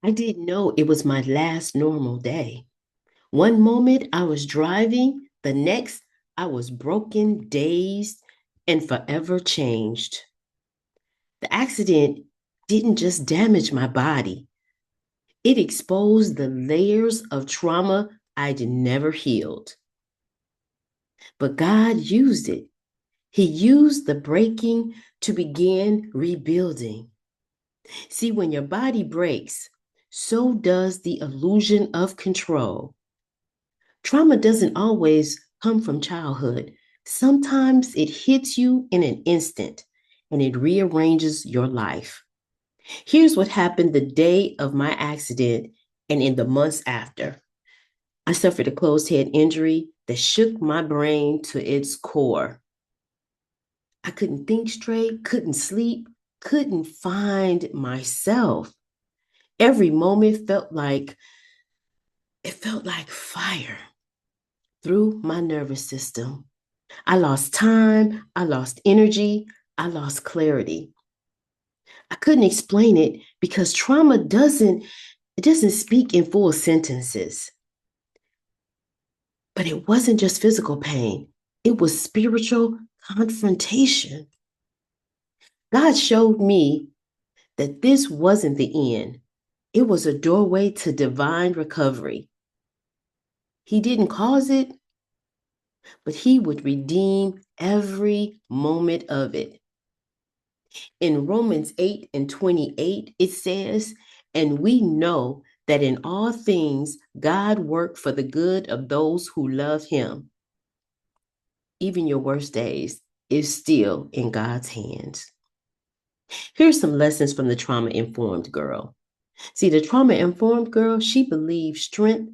I didn't know it was my last normal day. One moment I was driving, the next I was broken, dazed, and forever changed. The accident didn't just damage my body, it exposed the layers of trauma I'd never healed. But God used it. He used the breaking to begin rebuilding. See, when your body breaks, so does the illusion of control. Trauma doesn't always come from childhood. Sometimes it hits you in an instant and it rearranges your life. Here's what happened the day of my accident and in the months after. I suffered a closed head injury that shook my brain to its core. I couldn't think straight, couldn't sleep, couldn't find myself. Every moment felt like fire through my nervous system. I lost time, I lost energy, I lost clarity. I couldn't explain it because trauma doesn't speak in full sentences. But it wasn't just physical pain. It was spiritual confrontation. God showed me that this wasn't the end. It was a doorway to divine recovery. He didn't cause it, but he would redeem every moment of it. In Romans 8 and 28, it says, and we know that in all things God worked for the good of those who love him. Even your worst days is still in God's hands. Here's some lessons from the trauma informed girl. See, the trauma informed girl, she believed strength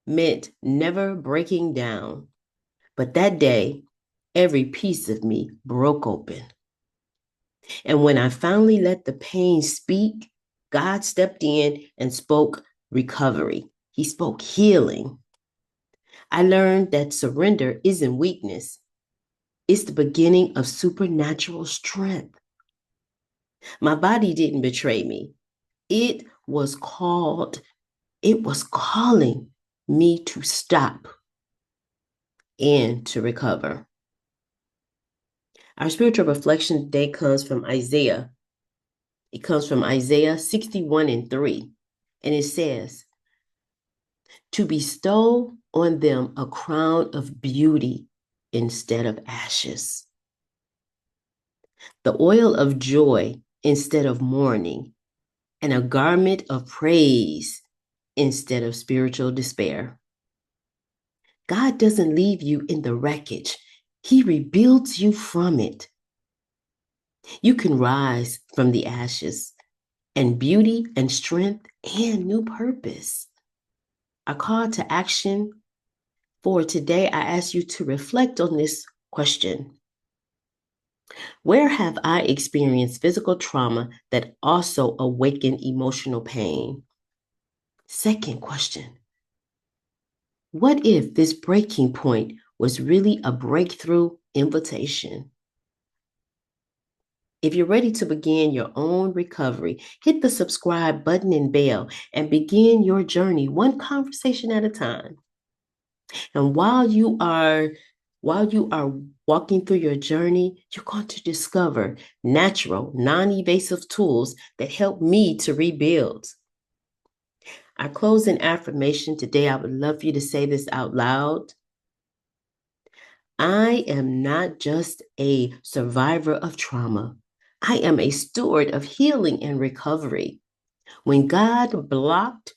meant never breaking down. But that day, every piece of me broke open. And when I finally let the pain speak, God stepped in and spoke recovery. He spoke healing. I learned that surrender isn't weakness, it's the beginning of supernatural strength. My body didn't betray me. It was called, it was calling me to stop and to recover. Our spiritual reflection today comes from Isaiah. It comes from Isaiah 61 and 3. And it says, to bestow on them a crown of beauty instead of ashes, the oil of joy instead of mourning, and a garment of praise instead of spiritual despair. God doesn't leave you in the wreckage. He rebuilds you from it. You can rise from the ashes and beauty and strength and new purpose. A call to action for today, I ask you to reflect on this question. Where have I experienced physical trauma that also awakened emotional pain? Second question, what if this breaking point was really a breakthrough invitation? If you're ready to begin your own recovery, hit the subscribe button and bell and begin your journey one conversation at a time. And while you are walking through your journey, you're going to discover natural, non-invasive tools that help me to rebuild. Our closing affirmation today, I would love for you to say this out loud. I am not just a survivor of trauma. I am a steward of healing and recovery. When God blocked,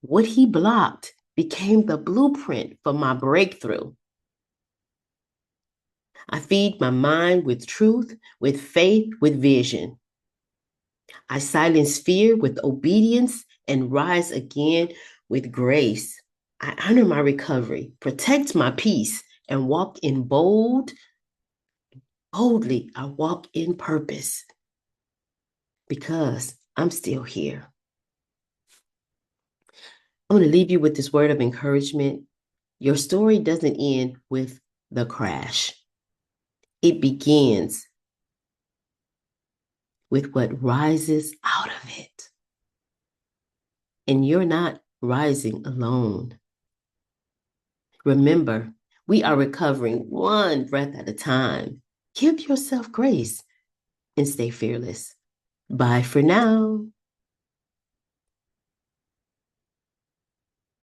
what he blocked became the blueprint for my breakthrough. I feed my mind with truth, with faith, with vision. I silence fear with obedience and rise again with grace. I honor my recovery, protect my peace, and walk in boldly. I walk in purpose because I'm still here. I want to leave you with this word of encouragement. Your story doesn't end with the crash. It begins with what rises out of it. And you're not rising alone. Remember, we are recovering one breath at a time. Give yourself grace and stay fearless. Bye for now.